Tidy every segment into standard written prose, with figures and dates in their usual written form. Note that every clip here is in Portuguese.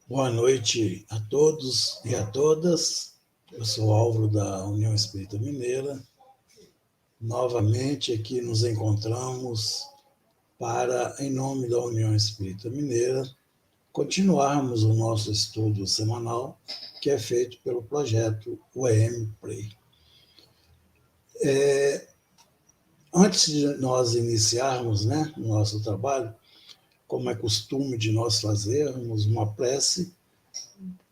Boa noite a todos e a todas. Eu sou Álvaro da União Espírita Mineira. Novamente aqui nos encontramos para, em nome da União Espírita Mineira, continuarmos o nosso estudo semanal, que é feito pelo projeto UEM Play. Antes de nós iniciarmos, o nosso trabalho, como é costume de nós fazermos uma prece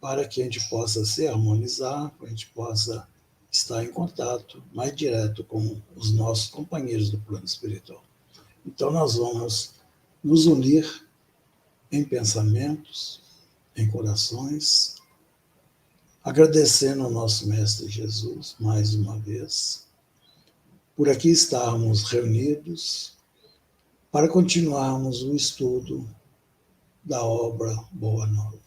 para que a gente possa se harmonizar, para a gente possa estar em contato mais direto com os nossos companheiros do plano espiritual. Então, nós vamos nos unir em pensamentos, em corações, agradecendo ao nosso Mestre Jesus, mais uma vez, por aqui estarmos reunidos para continuarmos o estudo da obra Boa Nova.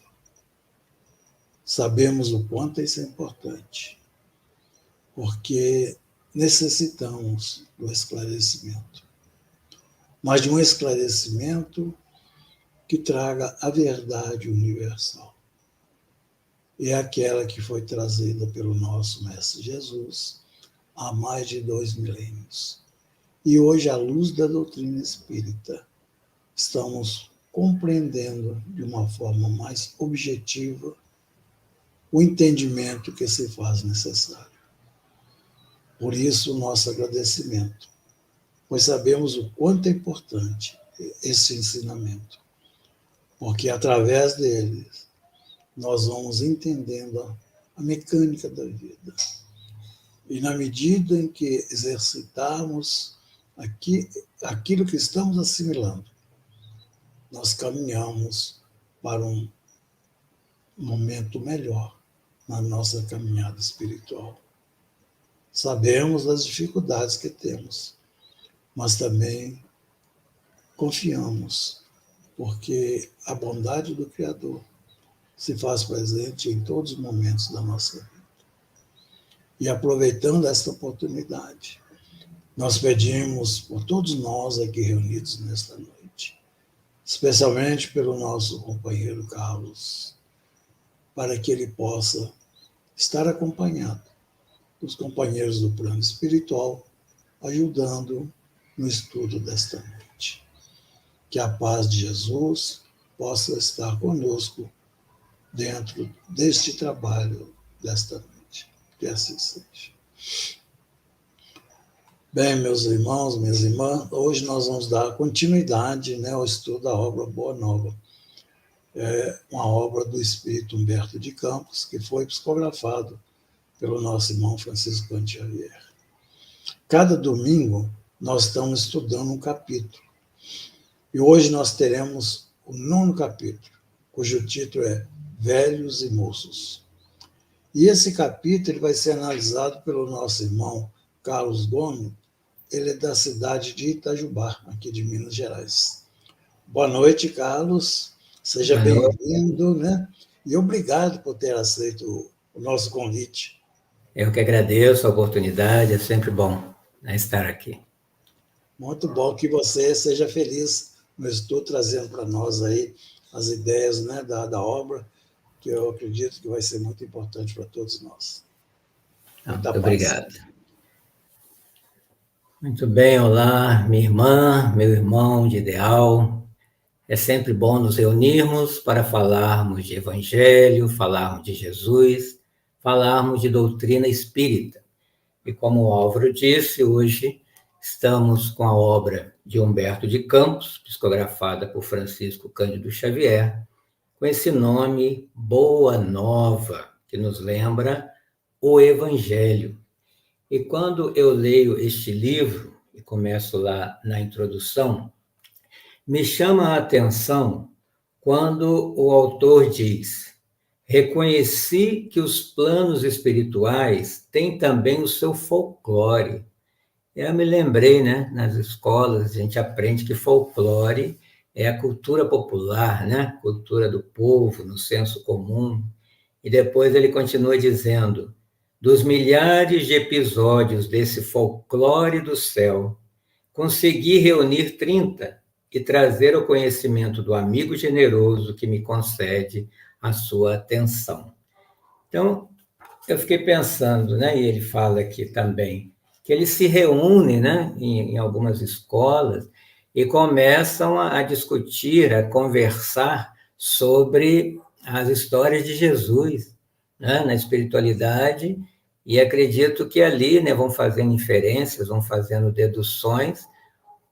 Sabemos o quanto isso é importante, porque necessitamos do esclarecimento, mas de um esclarecimento que traga a verdade universal. É aquela que foi trazida pelo nosso Mestre Jesus há mais de 2 milênios. E hoje, à luz da doutrina espírita, estamos compreendendo de uma forma mais objetiva o entendimento que se faz necessário. Por isso, o nosso agradecimento, pois sabemos o quanto é importante esse ensinamento, porque através deles nós vamos entendendo a mecânica da vida. E na medida em que exercitarmos aquilo que estamos assimilando, nós caminhamos para um momento melhor na nossa caminhada espiritual. Sabemos das dificuldades que temos, mas também confiamos, porque a bondade do Criador se faz presente em todos os momentos da nossa vida. E aproveitando esta oportunidade, nós pedimos por todos nós aqui reunidos nesta noite, especialmente pelo nosso companheiro Carlos, para que ele possa estar acompanhado dos companheiros do plano espiritual, ajudando no estudo desta noite. Que a paz de Jesus possa estar conosco dentro deste trabalho desta noite. Que assim seja. Bem, meus irmãos, minhas irmãs, hoje nós vamos dar continuidade ao estudo da obra Boa Nova. É uma obra do Espírito Humberto de Campos, que foi psicografado pelo nosso irmão Francisco Cândido Xavier. Cada domingo nós estamos estudando um capítulo. E hoje nós teremos o 9º capítulo, cujo título é Velhos e Moços. E esse capítulo ele vai ser analisado pelo nosso irmão Carlos Gomes. Ele é da cidade de Itajubá, aqui de Minas Gerais. Boa noite, Carlos. Seja bem-vindo, E obrigado por ter aceito o nosso convite. Eu que agradeço a oportunidade, é sempre bom estar aqui. Muito bom que você seja feliz no estudo, trazendo para nós aí as ideias da obra, que eu acredito que vai ser muito importante para todos nós. Muito obrigado. Muito bem, olá, minha irmã, meu irmão de ideal. É sempre bom nos reunirmos para falarmos de Evangelho, falarmos de Jesus, falarmos de doutrina espírita. E como o Álvaro disse, hoje estamos com a obra de Humberto de Campos, psicografada por Francisco Cândido Xavier, com esse nome Boa Nova, que nos lembra o Evangelho. E quando eu leio este livro, e começo lá na introdução, me chama a atenção quando o autor diz: reconheci que os planos espirituais têm também o seu folclore. Eu me lembrei, né? Nas escolas a gente aprende que folclore é a cultura popular, né? Cultura do povo, no senso comum. E depois ele continua dizendo: dos milhares de episódios desse folclore do céu, consegui reunir 30 e trazer ao conhecimento do amigo generoso que me concede a sua atenção. Então, eu fiquei pensando, né? E ele fala aqui também que eles se reúnem, né, em algumas escolas e começam a discutir, a conversar sobre as histórias de Jesus, né, na espiritualidade, e acredito que ali, né, vão fazendo inferências, vão fazendo deduções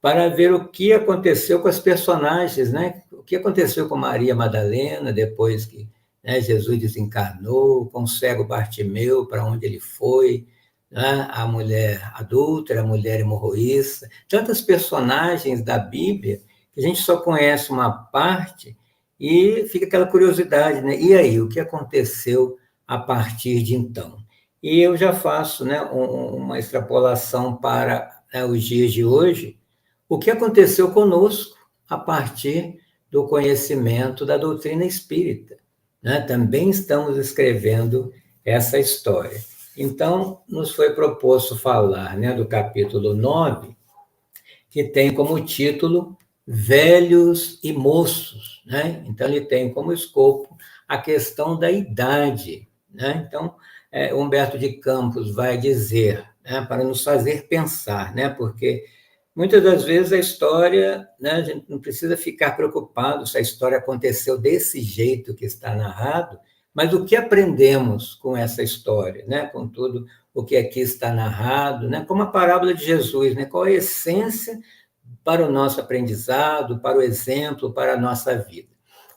para ver o que aconteceu com as personagens, né? O que aconteceu com Maria Madalena depois que, né, Jesus desencarnou, com o cego Bartimeu, para onde ele foi, né? A mulher adúltera, a mulher hemorroísta, tantas personagens da Bíblia que a gente só conhece uma parte e fica aquela curiosidade, né? E aí, o que aconteceu a partir de então? E eu já faço, né, uma extrapolação para, né, os dias de hoje. O que aconteceu conosco a partir do conhecimento da doutrina espírita, né? Também estamos escrevendo essa história. Então, nos foi proposto falar, né, do capítulo 9, que tem como título Velhos e Moços, né? Então, ele tem como escopo a questão da idade, né? Então, Humberto de Campos vai dizer, né, para nos fazer pensar, né? Porque muitas das vezes a história, né, a gente não precisa ficar preocupado se a história aconteceu desse jeito que está narrado, mas o que aprendemos com essa história, né, com tudo o que aqui está narrado, né, como a parábola de Jesus, né, qual a essência para o nosso aprendizado, para o exemplo, para a nossa vida.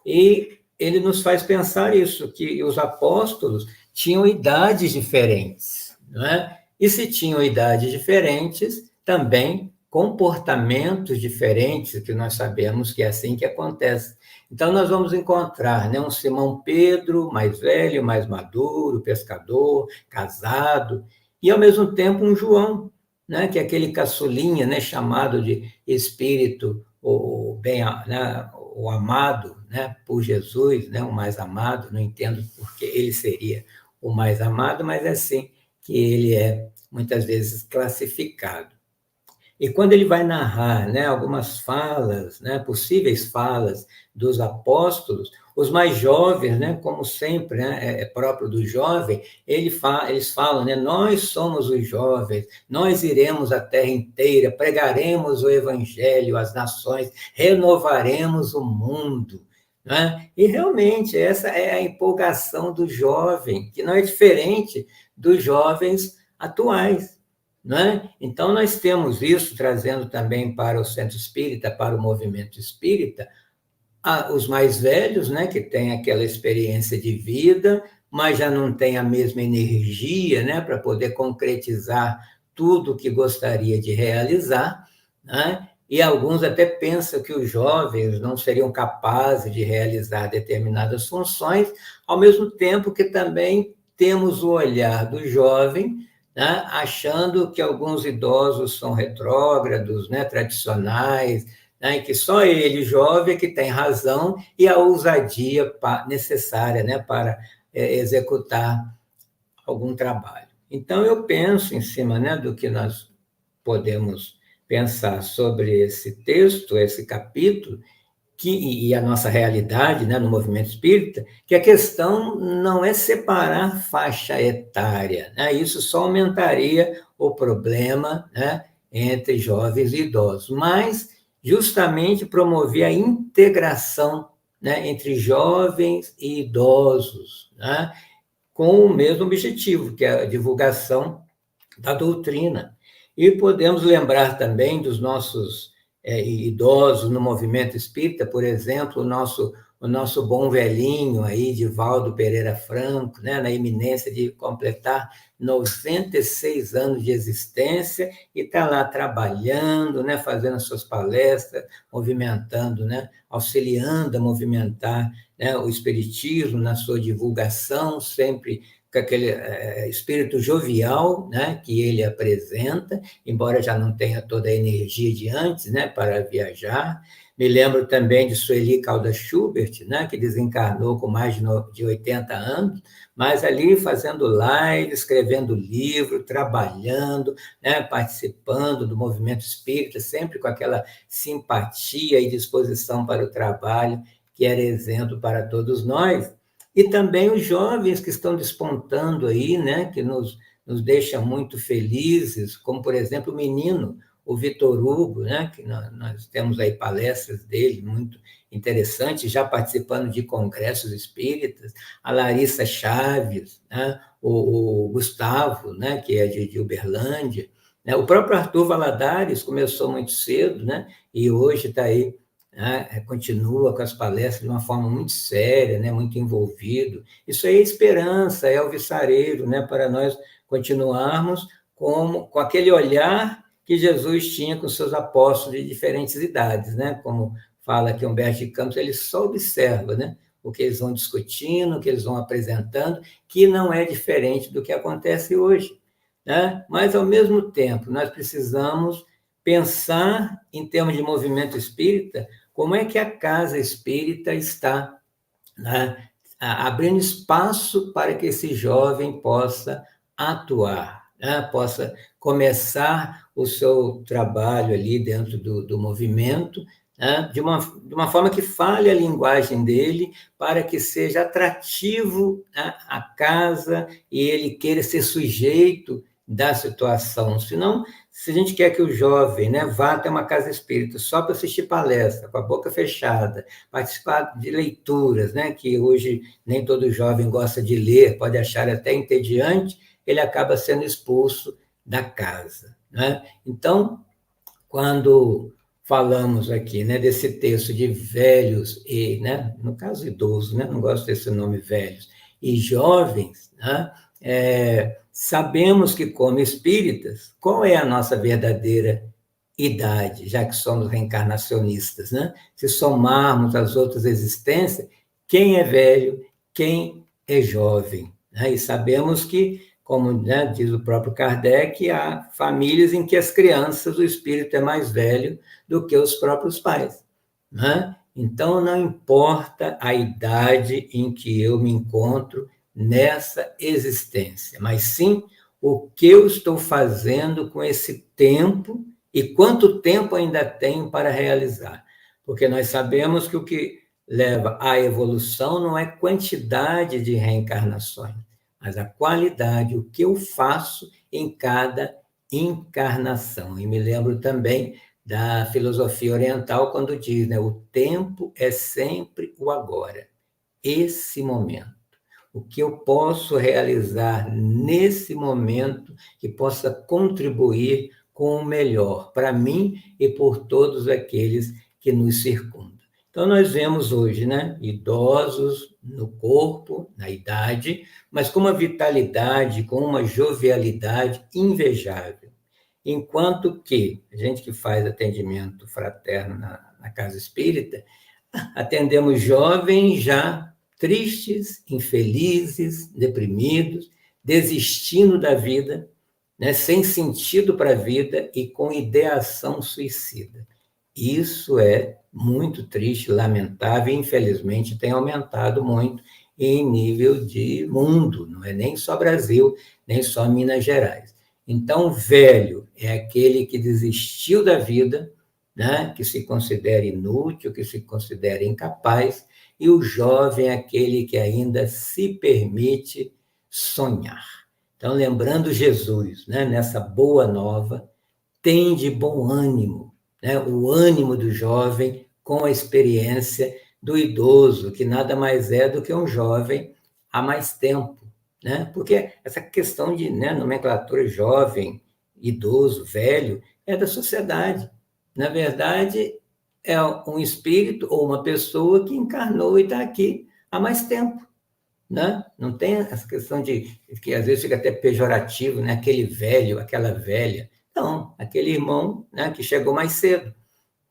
E ele nos faz pensar isso, que os apóstolos tinham idades diferentes, não é? E se tinham idades diferentes, também comportamentos diferentes, que nós sabemos que é assim que acontece. Então, nós vamos encontrar, né, um Simão Pedro, mais velho, mais maduro, pescador, casado, e, ao mesmo tempo, um João, né, que é aquele caçulinha, né, chamado de Espírito, né, o amado, né, por Jesus, né, o mais amado. Não entendo porque ele seria o mais amado, mas é assim que ele é, muitas vezes, classificado. E quando ele vai narrar, né, algumas falas, né, possíveis falas dos apóstolos, os mais jovens, né, como sempre, né, é próprio do jovem, eles falam, né, nós somos os jovens, nós iremos a terra inteira, pregaremos o evangelho às nações, renovaremos o mundo. Né? E realmente essa é a empolgação do jovem, que não é diferente dos jovens atuais. Né? Então, nós temos isso, trazendo também para o centro espírita, para o movimento espírita, os mais velhos, né, que têm aquela experiência de vida, mas já não têm a mesma energia, né, para poder concretizar tudo o que gostaria de realizar, né? E alguns até pensam que os jovens não seriam capazes de realizar determinadas funções, ao mesmo tempo que também temos o olhar do jovem, né, achando que alguns idosos são retrógrados, né, tradicionais, né, que só ele, jovem, é que tem razão e a ousadia necessária, né, para executar algum trabalho. Então, eu penso em cima, né, do que nós podemos pensar sobre esse texto, esse capítulo, e a nossa realidade, né, no movimento espírita, que a questão não é separar faixa etária, né? Isso só aumentaria o problema, né, entre jovens e idosos, mas justamente promover a integração, né, entre jovens e idosos, né, com o mesmo objetivo, que é a divulgação da doutrina. E podemos lembrar também dos nossos idosos no movimento espírita, por exemplo, o nosso bom velhinho aí, Divaldo Pereira Franco, né, na iminência de completar 96 anos de existência, e está lá trabalhando, né, fazendo as suas palestras, movimentando, né, auxiliando a movimentar, né, o espiritismo na sua divulgação, sempre com aquele espírito jovial, né, que ele apresenta, embora já não tenha toda a energia de antes, né, para viajar. Me lembro também de Sueli Caldas Schubert, né, que desencarnou com mais de 80 anos, mas ali fazendo live, escrevendo livro, trabalhando, né, participando do movimento espírita, sempre com aquela simpatia e disposição para o trabalho, que era exemplo para todos nós. E também os jovens que estão despontando aí, né, que nos deixa muito felizes, como, por exemplo, o menino, o Vitor Hugo, né, que nós temos aí palestras dele muito interessantes, já participando de congressos espíritas, a Larissa Chaves, né, o Gustavo, né, que é de Uberlândia, né, o próprio Arthur Valadares começou muito cedo, né, e hoje está aí, né, continua com as palestras de uma forma muito séria, né, muito envolvido. Isso aí é esperança, é alvissareiro, né, para nós continuarmos com aquele olhar que Jesus tinha com seus apóstolos de diferentes idades, né? Como fala aqui Humberto de Campos, ele só observa, né, o que eles vão discutindo, o que eles vão apresentando, que não é diferente do que acontece hoje, né? Mas, ao mesmo tempo, nós precisamos pensar, em termos de movimento espírita, como é que a casa espírita está, né, abrindo espaço para que esse jovem possa atuar, né, possa começar o seu trabalho ali dentro do movimento, né, de uma forma que fale a linguagem dele, para que seja atrativo, né, a casa, e ele queira ser sujeito da situação. Senão, se a gente quer que o jovem, né, vá até uma casa espírita só para assistir palestra, com a boca fechada, participar de leituras, né, que hoje nem todo jovem gosta de ler, pode achar até entediante, ele acaba sendo expulso da casa, né? Então, quando falamos aqui, né, desse texto de velhos e, né, no caso idosos, né, não gosto desse nome velhos, e jovens, né, sabemos que, como espíritas, qual é a nossa verdadeira idade, já que somos reencarnacionistas, né? Se somarmos as outras existências, quem é velho, quem é jovem, né? E sabemos que, como, né, diz o próprio Kardec, há famílias em que as crianças, o espírito é mais velho do que os próprios pais, né? Então, não importa a idade em que eu me encontro nessa existência, mas sim o que eu estou fazendo com esse tempo e quanto tempo ainda tenho para realizar. Porque nós sabemos que o que leva à evolução não é quantidade de reencarnações, mas a qualidade, o que eu faço em cada encarnação. E me lembro também da filosofia oriental, quando diz, né, o tempo é sempre o agora, esse momento. O que eu posso realizar nesse momento que possa contribuir com o melhor para mim e por todos aqueles que nos circundam. Então, nós vemos hoje, né, idosos no corpo, na idade, mas com uma vitalidade, com uma jovialidade invejável. Enquanto que a gente que faz atendimento fraterno na casa espírita, atendemos jovens já tristes, infelizes, deprimidos, desistindo da vida, né, sem sentido para a vida e com ideação suicida. Isso é muito triste, lamentável, e infelizmente tem aumentado muito em nível de mundo, não é nem só Brasil, nem só Minas Gerais. Então, velho é aquele que desistiu da vida, né, que se considera inútil, que se considera incapaz, e o jovem é aquele que ainda se permite sonhar. Então, lembrando Jesus, né, nessa boa nova, tem de bom ânimo, né, o ânimo do jovem com a experiência do idoso, que nada mais é do que um jovem há mais tempo, né? Porque essa questão de, né, nomenclatura jovem, idoso, velho, é da sociedade. Na verdade, é um espírito ou uma pessoa que encarnou e está aqui há mais tempo, né? Não tem essa questão de que às vezes fica até pejorativo, né? Aquele velho, aquela velha. Não, aquele irmão, né, que chegou mais cedo,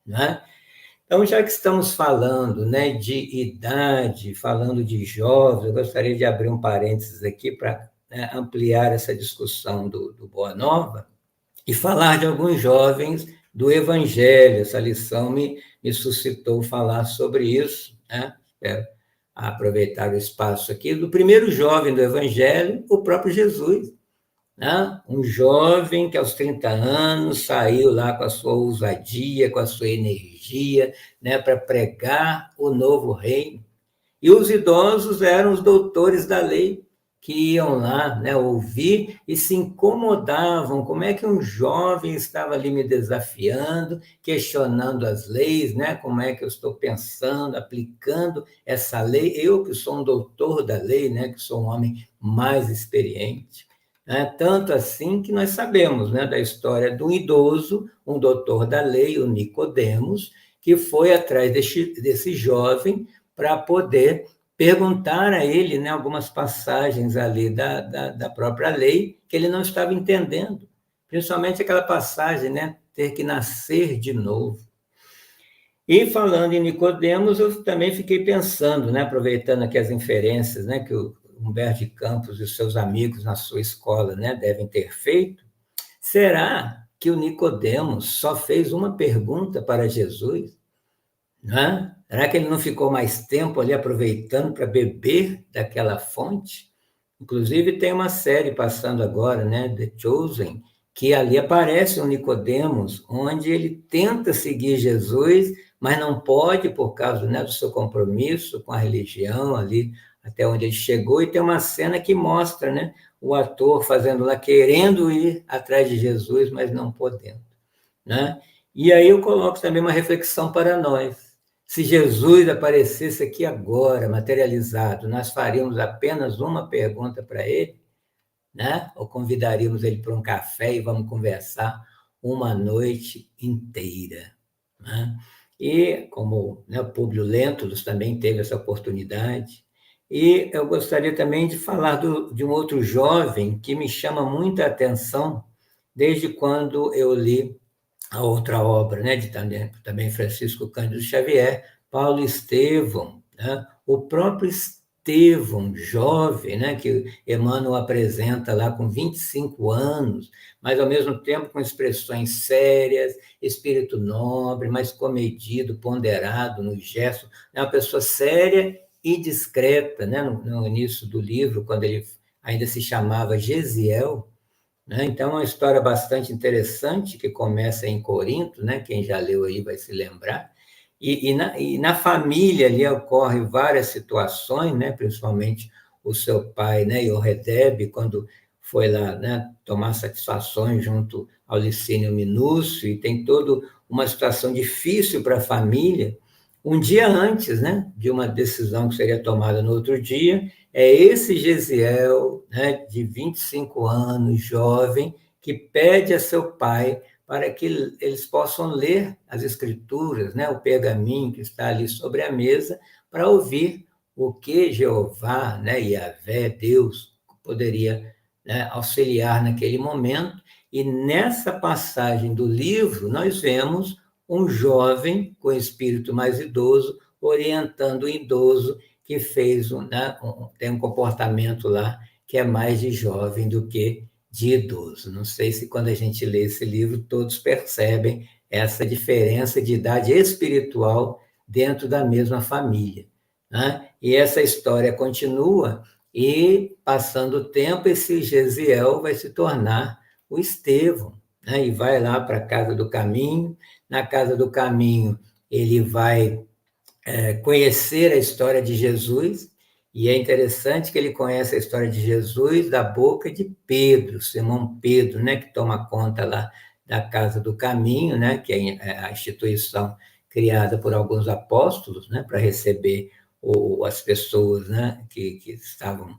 né? Então, já que estamos falando, né, de idade, falando de jovens, eu gostaria de abrir um parênteses aqui para, né, ampliar essa discussão do Boa Nova e falar de alguns jovens do Evangelho. Essa lição me suscitou falar sobre isso, né? Espero aproveitar o espaço aqui do primeiro jovem do Evangelho, o próprio Jesus, né? Um jovem que aos 30 anos saiu lá com a sua ousadia, com a sua energia, né, para pregar o novo reino. E os idosos eram os doutores da lei, que iam lá, né, ouvir e se incomodavam. Como é que um jovem estava ali me desafiando, questionando as leis, né? Como é que eu estou pensando, aplicando essa lei? Eu que sou um doutor da lei, né, que sou um homem mais experiente. Tanto assim que nós sabemos, né, da história de um idoso, um doutor da lei, o Nicodemos, que foi atrás desse jovem para poder perguntar a ele, né, algumas passagens ali da própria lei que ele não estava entendendo, principalmente aquela passagem, né, ter que nascer de novo. E falando em Nicodemos, eu também fiquei pensando, né, aproveitando aqui as inferências, né, que o Humberto de Campos e os seus amigos na sua escola, né, devem ter feito. Será que o Nicodemos só fez uma pergunta para Jesus? Né? Será que ele não ficou mais tempo ali aproveitando para beber daquela fonte? Inclusive tem uma série passando agora, né, The Chosen, que ali aparece o Nicodemos, onde ele tenta seguir Jesus, mas não pode por causa, né, do seu compromisso com a religião ali, até onde ele chegou, e tem uma cena que mostra, né, o ator fazendo lá, querendo ir atrás de Jesus, mas não podendo, né? E aí eu coloco também uma reflexão para nós. Se Jesus aparecesse aqui agora, materializado, nós faríamos apenas uma pergunta para ele, né? Ou convidaríamos ele para um café e vamos conversar uma noite inteira, né? E como, né, o Públio Lentulus também teve essa oportunidade. E eu gostaria também de falar de um outro jovem que me chama muita atenção desde quando eu li a outra obra, né, de também Francisco Cândido Xavier, Paulo Estevão, né, o próprio Estevão, jovem, né, que Emmanuel apresenta lá com 25 anos, mas ao mesmo tempo com expressões sérias, espírito nobre, mas comedido, ponderado no gesto, é uma pessoa séria e discreta, né, no início do livro, quando ele ainda se chamava Gesiel, né? Então, é uma história bastante interessante que começa em Corinto, né? Quem já leu aí vai se lembrar. E na família ali ocorrem várias situações, né? Principalmente o seu pai, né? Ioredebe, quando foi lá, né, tomar satisfações junto ao Licínio Minúcio, e tem toda uma situação difícil para a família. Um dia antes, né, de uma decisão que seria tomada no outro dia, é esse Gesiel, né, de 25 anos, jovem, que pede a seu pai para que eles possam ler as escrituras, né, o pergaminho que está ali sobre a mesa, para ouvir o que Jeová, né, Yahvé, Deus, poderia, né, auxiliar naquele momento. E nessa passagem do livro, nós vemos um jovem com espírito mais idoso orientando o idoso que fez tem um comportamento lá que é mais de jovem do que de idoso. Não sei se quando a gente lê esse livro todos percebem essa diferença de idade espiritual dentro da mesma família, né? E essa história continua e, passando o tempo, esse Gesiel vai se tornar o Estevão, né? E vai lá para a Casa do Caminho. Na Casa do Caminho, ele vai conhecer a história de Jesus, e é interessante que ele conhece a história de Jesus da boca de Pedro, Simão Pedro, né, que toma conta lá da Casa do Caminho, né, que é a instituição criada por alguns apóstolos, né, para receber as pessoas, né, que estavam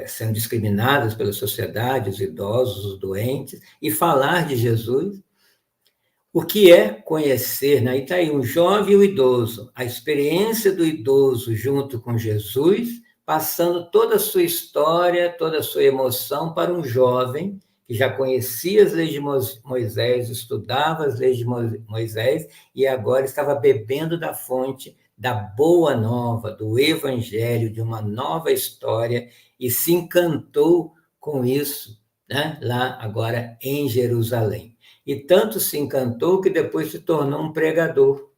sendo discriminadas pela sociedade, os idosos, os doentes, e falar de Jesus. O que é conhecer, né? E está aí um jovem e o idoso, a experiência do idoso junto com Jesus, passando toda a sua história, toda a sua emoção para um jovem que já conhecia as leis de Moisés, estudava as leis de Moisés e agora estava bebendo da fonte da boa nova, do evangelho, de uma nova história, e se encantou com isso, né? Lá agora em Jerusalém. E tanto se encantou que depois se tornou um pregador,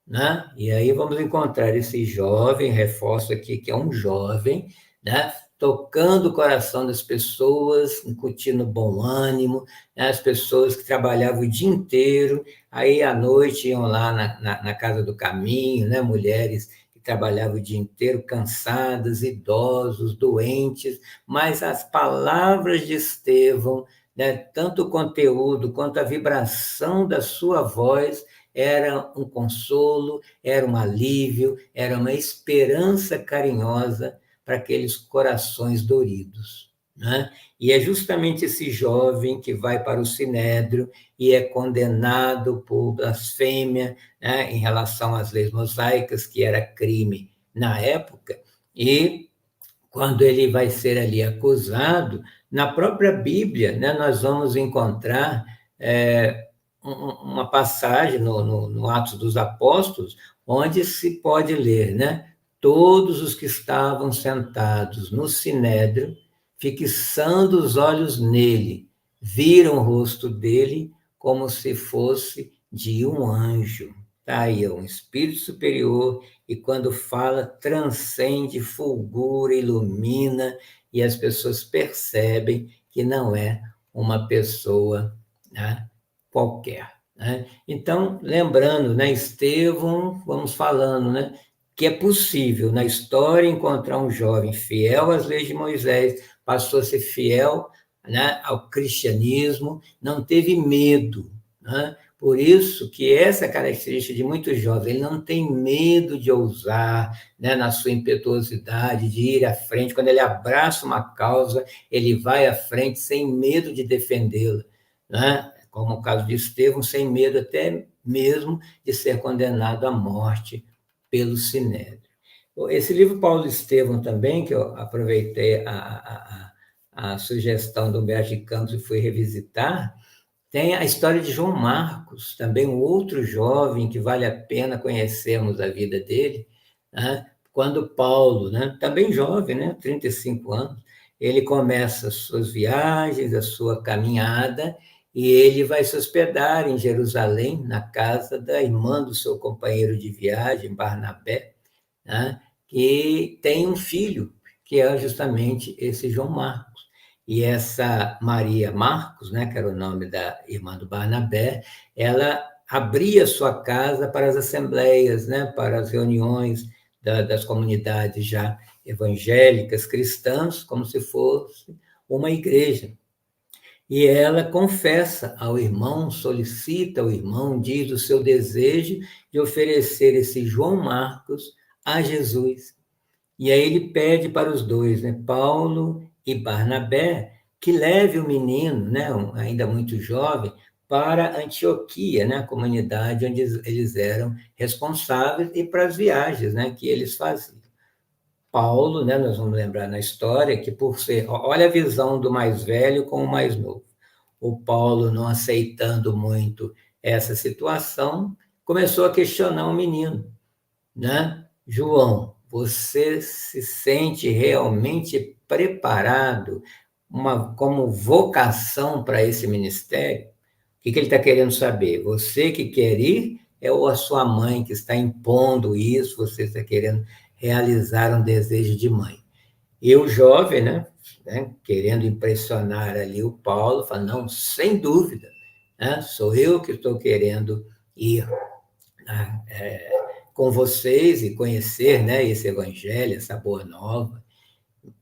né? E aí vamos encontrar esse jovem, reforço aqui que é um jovem, né? Tocando o coração das pessoas, incutindo bom ânimo, né? As pessoas que trabalhavam o dia inteiro, aí à noite iam lá na Casa do Caminho, né? Mulheres que trabalhavam o dia inteiro, cansadas, idosos, doentes, mas as palavras de Estevão, né? Tanto o conteúdo quanto a vibração da sua voz era um consolo, era um alívio, era uma esperança carinhosa para aqueles corações doridos, né? E é justamente esse jovem que vai para o Sinédrio e é condenado por blasfêmia, né, em relação às leis mosaicas, que era crime na época, e quando ele vai ser ali acusado, na própria Bíblia, né, nós vamos encontrar uma passagem no Atos dos Apóstolos, onde se pode ler, né? Todos os que estavam sentados no sinédrio, fixando os olhos nele, viram o rosto dele como se fosse de um anjo. Tá aí, é um espírito superior, e quando fala, transcende, fulgura, ilumina, e as pessoas percebem que não é uma pessoa, né, qualquer, né? Então, lembrando, né, Estevão, vamos falando, né, que é possível na história encontrar um jovem fiel às leis de Moisés, passou a ser fiel, né, ao cristianismo, não teve medo, né? Por isso que essa característica de muitos jovens, ele não tem medo de ousar, né, na sua impetuosidade, de ir à frente. Quando ele abraça uma causa, ele vai à frente sem medo de defendê-la, né? Como o caso de Estevão, sem medo até mesmo de ser condenado à morte pelo Sinédrio. Esse livro Paulo Estevão também, que eu aproveitei a sugestão do Humberto de Campos e fui revisitar, tem a história de João Marcos, também um outro jovem que vale a pena conhecermos a vida dele, né? Quando Paulo, né, também jovem, né, 35 anos, ele começa as suas viagens, a sua caminhada, e ele vai se hospedar em Jerusalém, na casa da irmã do seu companheiro de viagem, Barnabé, né, que tem um filho, que é justamente esse João Marcos. E essa Maria Marcos, né, que era o nome da irmã do Barnabé, ela abria sua casa para as assembleias, né, para as reuniões das comunidades já evangélicas, cristãs, como se fosse uma igreja. E ela confessa ao irmão, solicita ao irmão, diz o seu desejo de oferecer esse João Marcos a Jesus. E aí ele pede para os dois, né, Paulo e Barnabé, que leve o menino, né, ainda muito jovem, para Antioquia, né, a comunidade onde eles eram responsáveis, e para as viagens, né, que eles faziam. Paulo, né, nós vamos lembrar na história que por ser, olha a visão do mais velho com o mais novo. O Paulo, não aceitando muito essa situação, começou a questionar o menino, né? João, você se sente realmente preparado como vocação para esse ministério? O que ele está querendo saber? Você que quer ir, ou a sua mãe que está impondo isso, você está querendo realizar um desejo de mãe? E o jovem, né, querendo impressionar ali o Paulo, fala, não, sem dúvida, né, sou eu que estou querendo ir, né, com vocês e conhecer, né, esse evangelho, essa boa nova.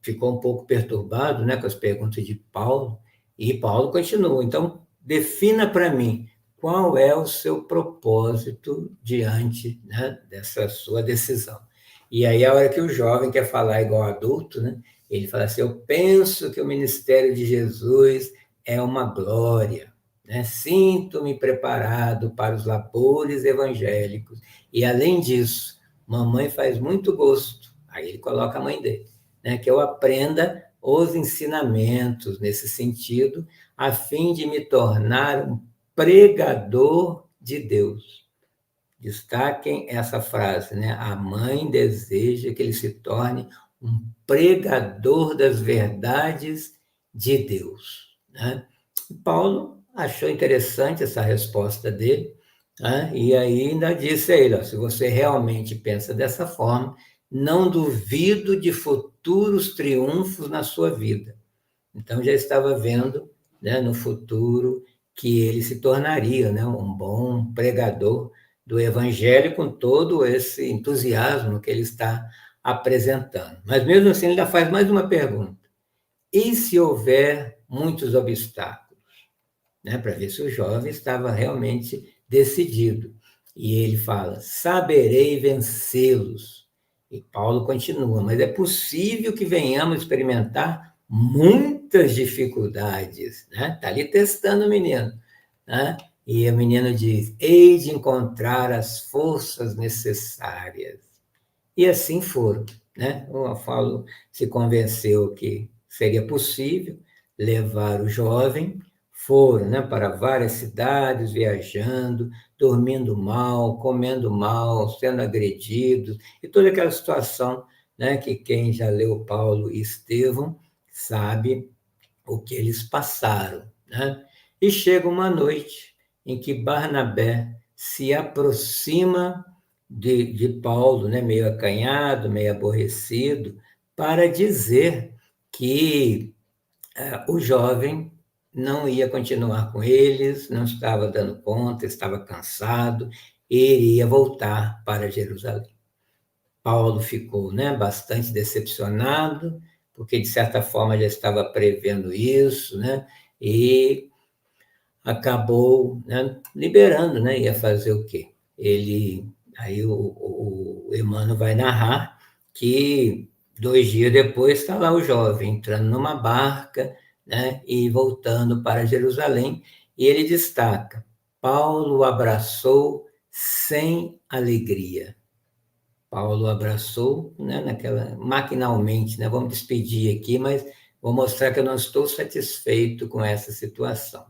Ficou um pouco perturbado, né, com as perguntas de Paulo, e Paulo continua. Então, defina para mim qual é o seu propósito diante, né, dessa sua decisão. E aí, a hora que o jovem quer falar igual adulto, né, ele fala assim: eu penso que o ministério de Jesus é uma glória, né? Sinto-me preparado para os labores evangélicos. E, além disso, mamãe faz muito gosto. Aí ele coloca a mãe dele, né, que eu aprenda os ensinamentos nesse sentido, a fim de me tornar um pregador de Deus. Destaquem essa frase, né? A mãe deseja que ele se torne um pregador das verdades de Deus, né? E Paulo achou interessante essa resposta dele, né? E aí ainda disse a ele: ó, se você realmente pensa dessa forma, não duvido de futuros triunfos na sua vida. Então já estava vendo, né, no futuro que ele se tornaria, né, um bom pregador do evangelho com todo esse entusiasmo que ele está apresentando. Mas mesmo assim ele ainda faz mais uma pergunta: e se houver muitos obstáculos? Né, para ver se o jovem estava realmente decidido. E ele fala: saberei vencê-los. E Paulo continua: mas é possível que venhamos experimentar muitas dificuldades, né? Está ali testando o menino, né? E o menino diz: hei de encontrar as forças necessárias. E assim foram, né? O Paulo se convenceu que seria possível levar o jovem. Foram, né, para várias cidades, viajando, dormindo mal, comendo mal, sendo agredidos, e toda aquela situação, né, que quem já leu Paulo e Estevão sabe o que eles passaram, né? E chega uma noite em que Barnabé se aproxima de Paulo, né, meio acanhado, meio aborrecido, para dizer que o jovem não ia continuar com eles, não estava dando conta, estava cansado, e iria voltar para Jerusalém. Paulo ficou, né, bastante decepcionado, porque de certa forma já estava prevendo isso, né, e acabou, né, liberando, né, ia fazer o quê? Aí o Emmanuel vai narrar que 2 dias depois está lá o jovem entrando numa barca, né, e voltando para Jerusalém, e ele destaca: Paulo abraçou sem alegria. Paulo abraçou, né, maquinalmente, né, vamos despedir aqui, mas vou mostrar que eu não estou satisfeito com essa situação.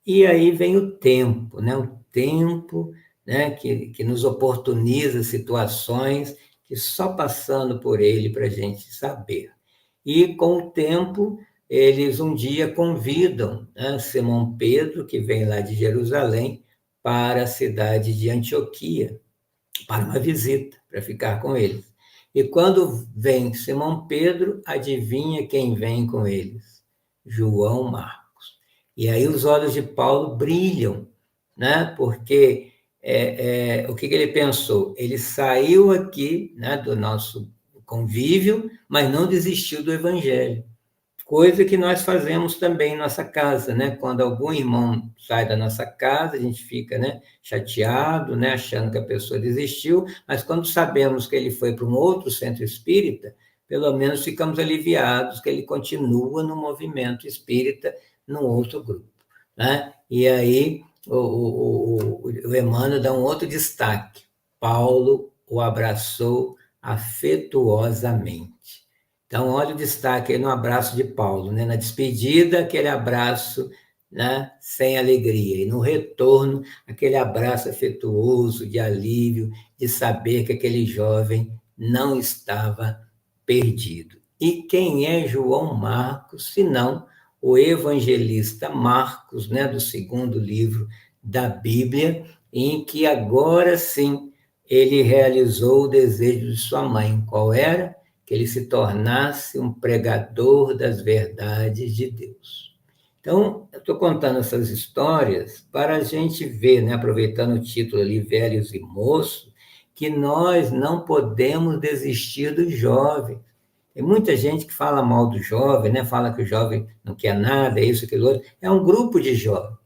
E aí vem o tempo, né, o tempo, né, que nos oportuniza situações que só passando por ele para a gente saber. E com o tempo, eles um dia convidam, né, Simão Pedro, que vem lá de Jerusalém, para a cidade de Antioquia, para uma visita, para ficar com eles. E quando vem Simão Pedro, adivinha quem vem com eles? João Marcos. E aí os olhos de Paulo brilham, né? Porque o que ele pensou? Ele saiu aqui, né, do nosso convívio, mas não desistiu do evangelho. Coisa que nós fazemos também em nossa casa, né? Quando algum irmão sai da nossa casa, a gente fica, né, chateado, né, achando que a pessoa desistiu, mas quando sabemos que ele foi para um outro centro espírita, pelo menos ficamos aliviados que ele continua no movimento espírita, num outro grupo, né? E aí o Emmanuel dá um outro destaque: Paulo o abraçou afetuosamente. Então, olha o destaque aí no abraço de Paulo, né? Na despedida, aquele abraço, né, sem alegria, e no retorno, aquele abraço afetuoso, de alívio, de saber que aquele jovem não estava perdido. E quem é João Marcos, senão o evangelista Marcos, né, do 2º livro da Bíblia, em que agora sim ele realizou o desejo de sua mãe. Qual era? Que ele se tornasse um pregador das verdades de Deus. Então, eu estou contando essas histórias para a gente ver, né, aproveitando o título ali, Velhos e Moços, que nós não podemos desistir do jovem. Tem muita gente que fala mal do jovem, né, fala que o jovem não quer nada, é isso, aquilo outro. É um grupo de jovens.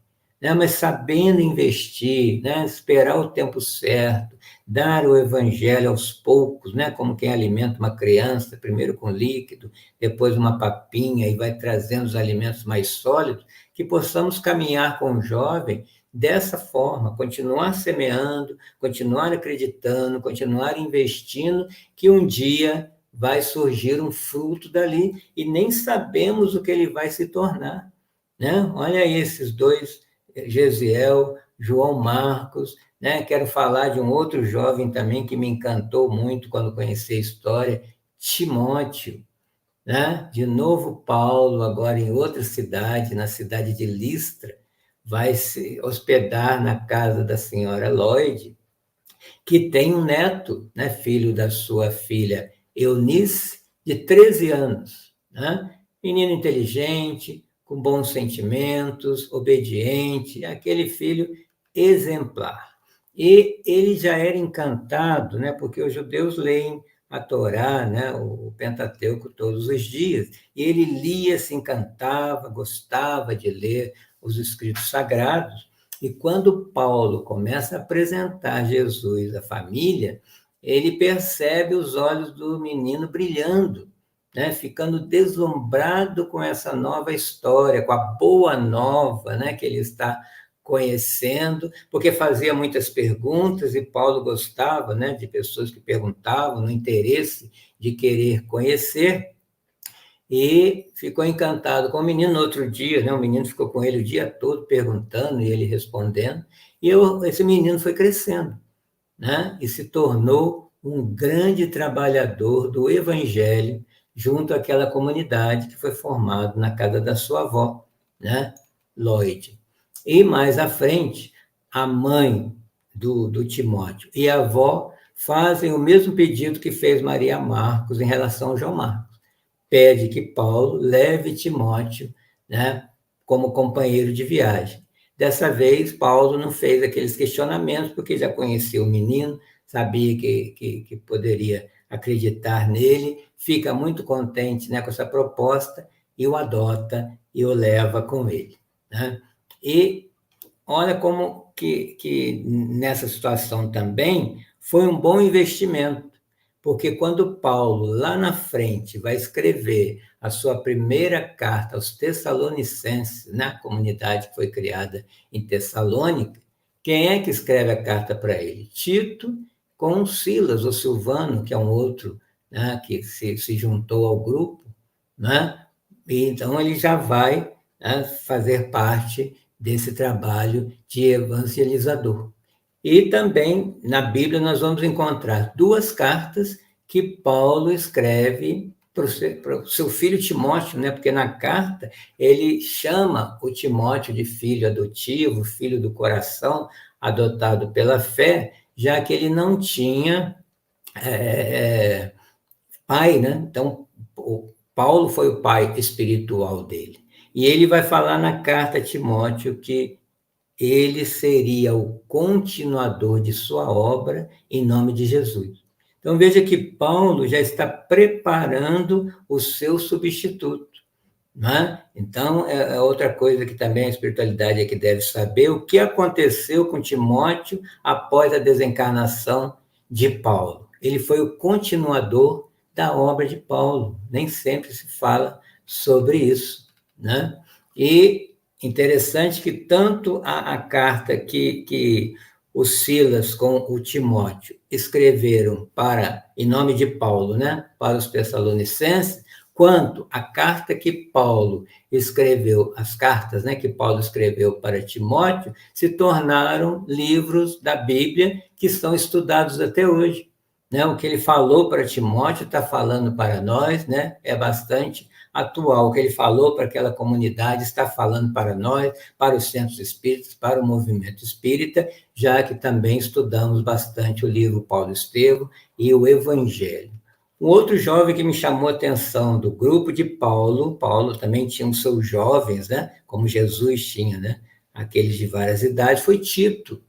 né? Mas sabendo investir, né? Esperar o tempo certo, dar o evangelho aos poucos, né? Como quem alimenta uma criança, primeiro com líquido, depois uma papinha, e vai trazendo os alimentos mais sólidos, que possamos caminhar com o jovem dessa forma, continuar semeando, continuar acreditando, continuar investindo, que um dia vai surgir um fruto dali, e nem sabemos o que ele vai se tornar, né? Olha aí esses dois, Gesiel, João Marcos, né? Quero falar de um outro jovem também que me encantou muito quando conheci a história, Timóteo, né? De novo, Paulo, agora em outra cidade, na cidade de Listra, vai se hospedar na casa da senhora Lloyd, que tem um neto, né? Filho da sua filha Eunice, de 13 anos, né? Menino inteligente, com bons sentimentos, obediente, aquele filho exemplar. E ele já era encantado, né? Porque os judeus leem a Torá, né, o Pentateuco, todos os dias. E ele lia, se encantava, gostava de ler os escritos sagrados. E quando Paulo começa a apresentar Jesus à família, ele percebe os olhos do menino brilhando, né, ficando deslumbrado com essa nova história, com a boa nova, né, que ele está conhecendo, porque fazia muitas perguntas e Paulo gostava, né, de pessoas que perguntavam, no interesse de querer conhecer, e ficou encantado com o menino no outro dia, né, o menino ficou com ele o dia todo perguntando e ele respondendo, e esse menino foi crescendo, né, e se tornou um grande trabalhador do evangelho junto àquela comunidade que foi formada na casa da sua avó, né, Lloyd. E mais à frente, a mãe do Timóteo e a avó fazem o mesmo pedido que fez Maria Marcos em relação ao João Marcos. Pede que Paulo leve Timóteo, né, como companheiro de viagem. Dessa vez, Paulo não fez aqueles questionamentos, porque já conhecia o menino, sabia que poderia acreditar nele, fica muito contente, né, com essa proposta e o adota e o leva com ele, né? E olha como que nessa situação também foi um bom investimento, porque quando Paulo, lá na frente, vai escrever a sua primeira carta aos Tessalonicenses, na comunidade que foi criada em Tessalônica, quem é que escreve a carta para ele? Tito, com Silas, ou Silvano, que é um outro, né, que se juntou ao grupo, né? E então ele já vai, né, fazer parte desse trabalho de evangelizador. E também na Bíblia nós vamos encontrar duas cartas que Paulo escreve para o seu filho Timóteo, né? Porque na carta ele chama o Timóteo de filho adotivo, filho do coração, adotado pela fé, já que ele não tinha pai, né? Então, o Paulo foi o pai espiritual dele. E ele vai falar na carta a Timóteo que ele seria o continuador de sua obra em nome de Jesus. Então veja que Paulo já está preparando o seu substituto, né? Então é outra coisa que também a espiritualidade é que deve saber, o que aconteceu com Timóteo após a desencarnação de Paulo. Ele foi o continuador da obra de Paulo, nem sempre se fala sobre isso, né? E interessante que tanto a carta que o Silas com o Timóteo escreveram em nome de Paulo, né, para os Tessalonicenses, quanto a carta que Paulo escreveu, as cartas, né, que Paulo escreveu para Timóteo, se tornaram livros da Bíblia que são estudados até hoje, né? O que ele falou para Timóteo está falando para nós, né? É bastante atual. O que ele falou para aquela comunidade está falando para nós, para os centros espíritas, para o movimento espírita, já que também estudamos bastante o livro Paulo Estevam e o Evangelho. Um outro jovem que me chamou a atenção do grupo de Paulo também tinha os seus jovens, né? Como Jesus tinha, né? Aqueles de várias idades, foi Tito,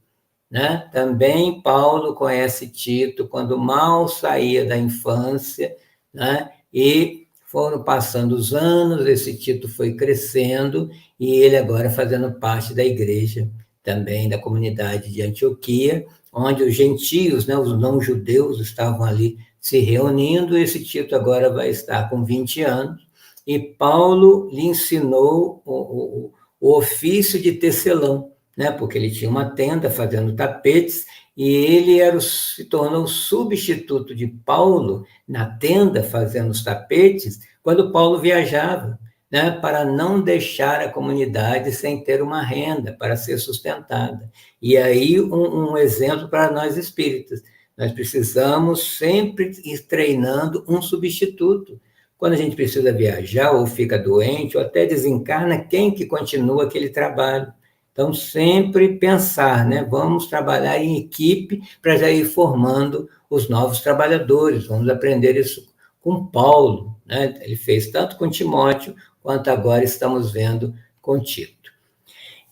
né? Também Paulo conhece Tito quando mal saía da infância, né? E foram passando os anos, esse Tito foi crescendo, e ele agora fazendo parte da igreja, também da comunidade de Antioquia, onde os gentios, né, os não-judeus, estavam ali se reunindo. Esse Tito agora vai estar com 20 anos, e Paulo lhe ensinou o ofício de tecelão, né, porque ele tinha uma tenda fazendo tapetes, e ele se tornou substituto de Paulo na tenda fazendo os tapetes, quando Paulo viajava, né, para não deixar a comunidade sem ter uma renda, para ser sustentada. E aí um exemplo para nós espíritas, nós precisamos sempre ir treinando um substituto. Quando a gente precisa viajar, ou fica doente, ou até desencarna, quem que continua aquele trabalho? Então, sempre pensar, né? Vamos trabalhar em equipe para já ir formando os novos trabalhadores. Vamos aprender isso com Paulo, né? Ele fez tanto com Timóteo, quanto agora estamos vendo com Tito.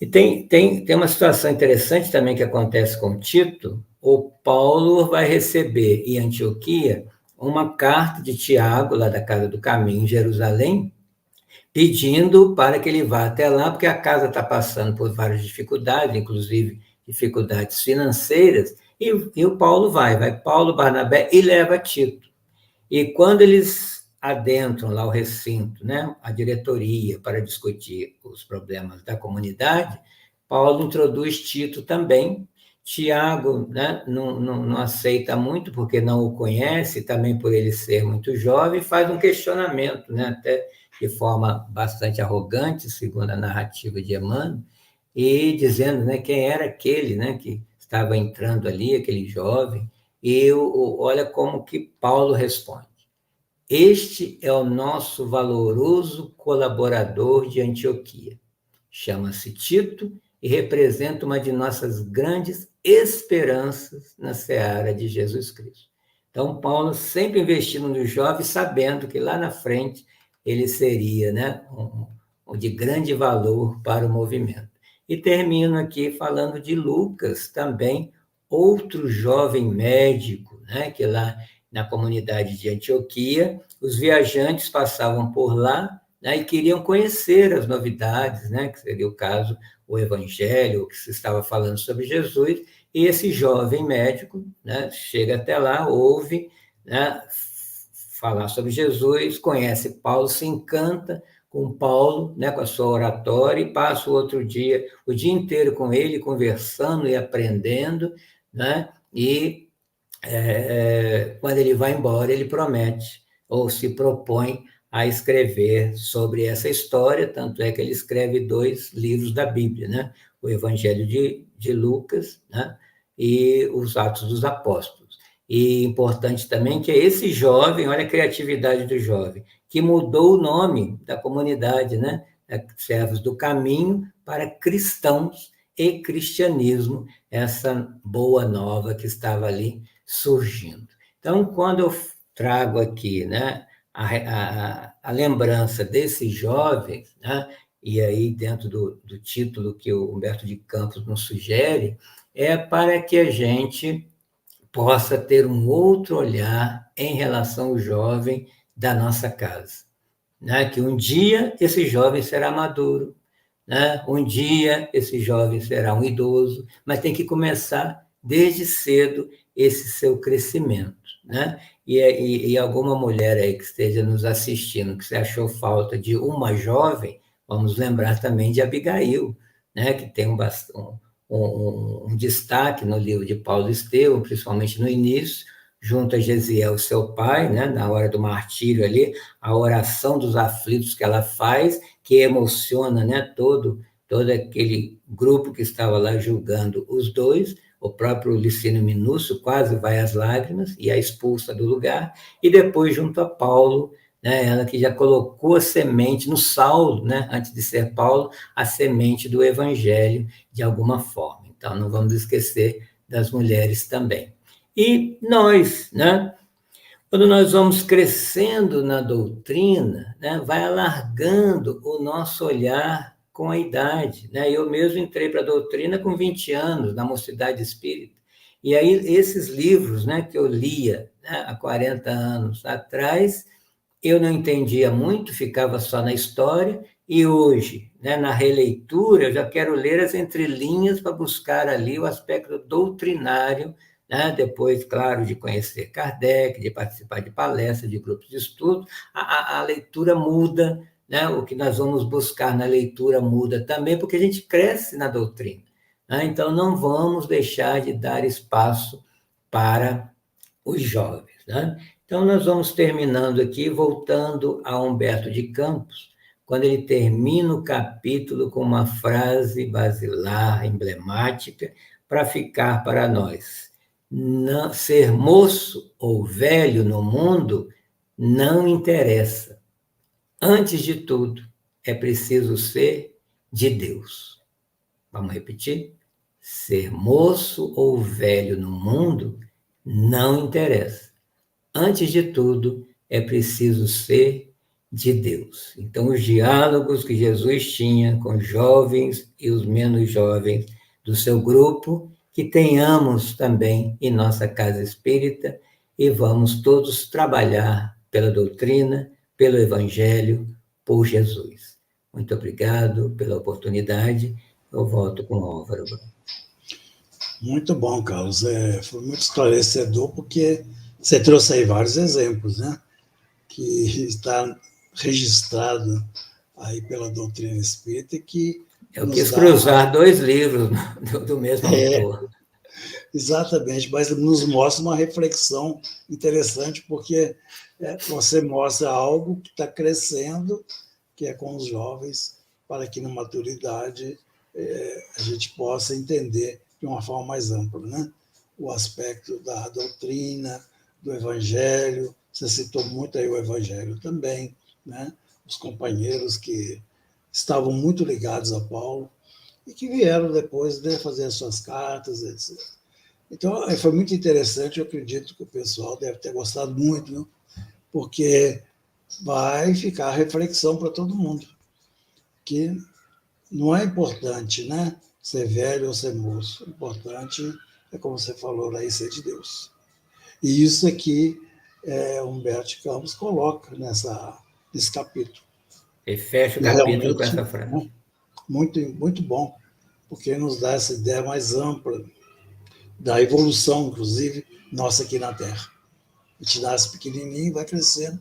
E tem uma situação interessante também que acontece com Tito. O Paulo vai receber em Antioquia uma carta de Tiago, lá da Casa do Caminho, em Jerusalém, pedindo para que ele vá até lá, porque a casa está passando por várias dificuldades, inclusive dificuldades financeiras, e o Paulo vai Paulo, Barnabé, e leva Tito. E quando eles adentram lá o recinto, né, a diretoria, para discutir os problemas da comunidade, Paulo introduz Tito também. Tiago, né, não aceita muito, porque não o conhece, também por ele ser muito jovem, faz um questionamento, né, até de forma bastante arrogante, segundo a narrativa de Emmanuel, e dizendo, né, quem era aquele, né, que estava entrando ali, aquele jovem, e olha como que Paulo responde. Este é o nosso valoroso colaborador de Antioquia. Chama-se Tito e representa uma de nossas grandes esperanças na seara de Jesus Cristo. Então, Paulo sempre investindo no jovem, sabendo que lá na frente ele seria, né, de grande valor para o movimento. E termino aqui falando de Lucas, também outro jovem médico, né, que lá na comunidade de Antioquia, os viajantes passavam por lá, né, e queriam conhecer as novidades, né, que seria o caso, o Evangelho, o que se estava falando sobre Jesus, e esse jovem médico, né, chega até lá, ouve, né, falar sobre Jesus, conhece Paulo, se encanta com Paulo, né, com a sua oratória, e passa o dia inteiro com ele, conversando e aprendendo, né, e quando ele vai embora, ele promete, ou se propõe a escrever sobre essa história, tanto é que ele escreve 2 livros da Bíblia, né? O Evangelho de Lucas, né? E os Atos dos Apóstolos. E importante também que esse jovem, olha a criatividade do jovem, que mudou o nome da comunidade, né? Servos do Caminho, para Cristãos e Cristianismo, essa boa nova que estava ali surgindo. Então, quando eu trago aqui, né, a lembrança desses jovens, né, e aí dentro do título que o Humberto de Campos nos sugere, é para que a gente possa ter um outro olhar em relação ao jovem da nossa casa, né, que um dia esse jovem será maduro, né, um dia esse jovem será um idoso, mas tem que começar desde cedo esse seu crescimento, né? E alguma mulher aí que esteja nos assistindo, que se achou falta de uma jovem, vamos lembrar também de Abigail, né? Que tem um destaque no livro de Paulo Estevão, principalmente no início, junto a Gesiel, seu pai, né? Na hora do martírio ali, a oração dos aflitos que ela faz, que emociona, né? Todo aquele grupo que estava lá julgando os dois. O próprio Licínio Minúcio quase vai às lágrimas e a expulsa do lugar, e depois junto a Paulo, né, ela que já colocou a semente no Saulo, né, antes de ser Paulo, a semente do Evangelho de alguma forma. Então, não vamos esquecer das mulheres também. E nós, né, quando nós vamos crescendo na doutrina, né, vai alargando o nosso olhar com a idade, né? Eu mesmo entrei para a doutrina com 20 anos, na Mocidade Espírita, e aí esses livros, né, que eu lia, né, há 40 anos atrás, eu não entendia muito, ficava só na história, e hoje, né, na releitura, eu já quero ler as entrelinhas para buscar ali o aspecto doutrinário, né, depois, claro, de conhecer Kardec, de participar de palestras, de grupos de estudo, a leitura muda, né, o que nós vamos buscar na leitura muda também, porque a gente cresce na doutrina, né, então não vamos deixar de dar espaço para os jovens, né? Então, nós vamos terminando aqui, voltando a Humberto de Campos, quando ele termina o capítulo com uma frase basilar, emblemática, para ficar para nós. Não, ser moço ou velho no mundo não interessa. Antes de tudo, é preciso ser de Deus. Vamos repetir? Ser moço ou velho no mundo não interessa. Antes de tudo, é preciso ser de Deus. Então, os diálogos que Jesus tinha com os jovens e os menos jovens do seu grupo, que tenhamos também em nossa casa espírita e vamos todos trabalhar pela doutrina, pelo Evangelho, por Jesus. Muito obrigado pela oportunidade. Eu volto com o Álvaro. Muito bom, Carlos. Foi muito esclarecedor, porque você trouxe aí vários exemplos, né? Que está registrado aí pela doutrina espírita, que Eu nos quis dá... cruzar dois livros do mesmo autor. Exatamente, mas nos mostra uma reflexão interessante, porque você mostra algo que está crescendo, que é com os jovens, para que na maturidade a gente possa entender de uma forma mais ampla, né? O aspecto da doutrina, do evangelho, você citou muito aí o evangelho também, né? Os companheiros que estavam muito ligados a Paulo e que vieram depois fazer as suas cartas, etc. Então, foi muito interessante, eu acredito que o pessoal deve ter gostado muito, né? Porque vai ficar a reflexão para todo mundo, que não é importante, né, ser velho ou ser moço. O importante é, como você falou aí, ser de Deus. E isso aqui Humberto Campos coloca nesse capítulo. E fecha o E capítulo com realmente, essa frase. né, muito, muito bom, porque nos dá essa ideia mais ampla da evolução, inclusive, nossa aqui na Terra. A gente nasce pequenininho, vai crescendo,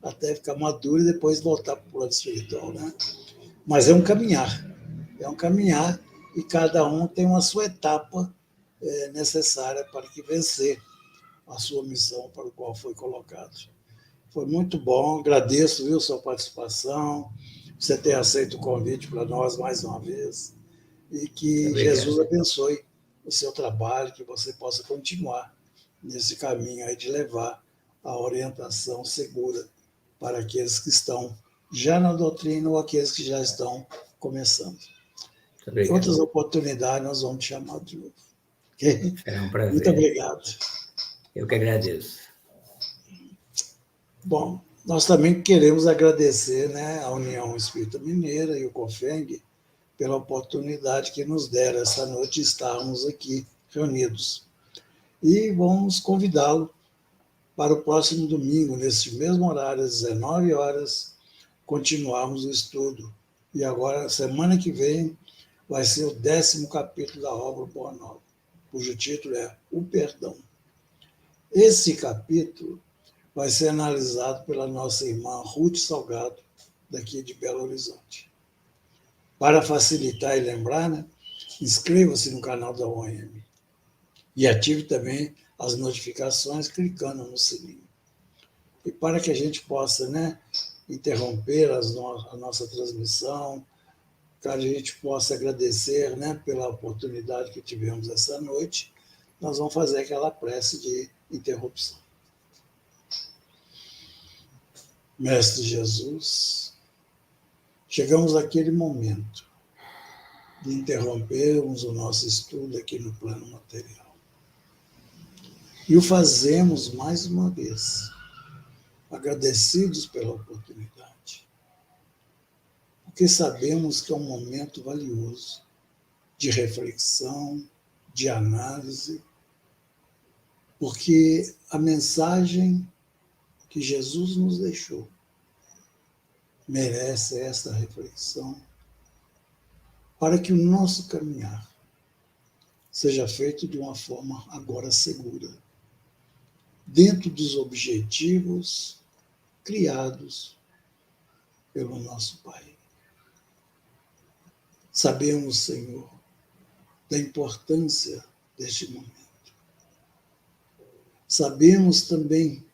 até ficar maduro e depois voltar para o plano espiritual, né? Mas é um caminhar, e cada um tem uma sua etapa necessária para que vencer a sua missão para o qual foi colocado. Foi muito bom, agradeço, viu, sua participação, você ter aceito o convite para nós mais uma vez, e que Jesus Obrigado. abençoe o seu trabalho, que você possa continuar nesse caminho aí de levar a orientação segura para aqueles que estão já na doutrina ou aqueles que já estão começando. Em outras oportunidades, nós vamos te chamar de novo. Okay? Será um prazer. Muito obrigado. Eu que agradeço. Bom, nós também queremos agradecer, né, a União Espírita Mineira e o COFENG pela oportunidade que nos deram essa noite de estarmos aqui reunidos. E vamos convidá-lo para o próximo domingo, nesse mesmo horário, às 19 horas, continuarmos o estudo. E agora, semana que vem, vai ser o 10º capítulo da obra Boa Nova, cujo título é O Perdão. Esse capítulo vai ser analisado pela nossa irmã Ruth Salgado, daqui de Belo Horizonte. Para facilitar e lembrar, né, inscreva-se no canal da OM e ative também as notificações clicando no sininho. E para que a gente possa, né, interromper a nossa transmissão, para que a gente possa agradecer, né, pela oportunidade que tivemos essa noite, nós vamos fazer aquela prece de interrupção. Mestre Jesus, chegamos àquele momento de interrompermos o nosso estudo aqui no plano material. E o fazemos mais uma vez, agradecidos pela oportunidade, porque sabemos que é um momento valioso de reflexão, de análise, porque a mensagem que Jesus nos deixou merece esta reflexão para que o nosso caminhar seja feito de uma forma agora segura, dentro dos objetivos criados pelo nosso Pai. Sabemos, Senhor, da importância deste momento. Sabemos também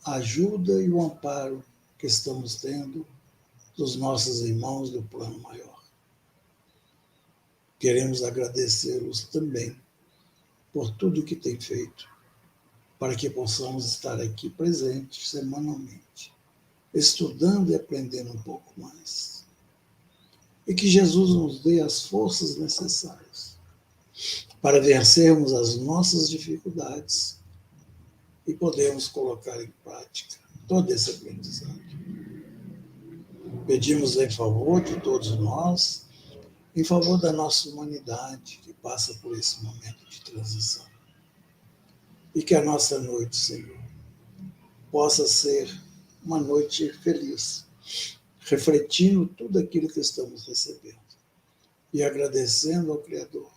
a ajuda e o amparo que estamos tendo dos nossos irmãos do plano maior. Queremos agradecê-los também por tudo que têm feito, para que possamos estar aqui presentes semanalmente, estudando e aprendendo um pouco mais. E que Jesus nos dê as forças necessárias para vencermos as nossas dificuldades e podermos colocar em prática todo esse aprendizado. Pedimos em favor de todos nós, em favor da nossa humanidade que passa por esse momento de transição. E que a nossa noite, Senhor, possa ser uma noite feliz, refletindo tudo aquilo que estamos recebendo e agradecendo ao Criador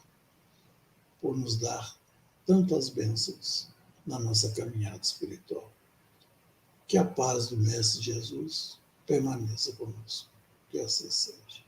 por nos dar tantas bênçãos na nossa caminhada espiritual. Que a paz do Mestre Jesus permaneça conosco. Que assim seja.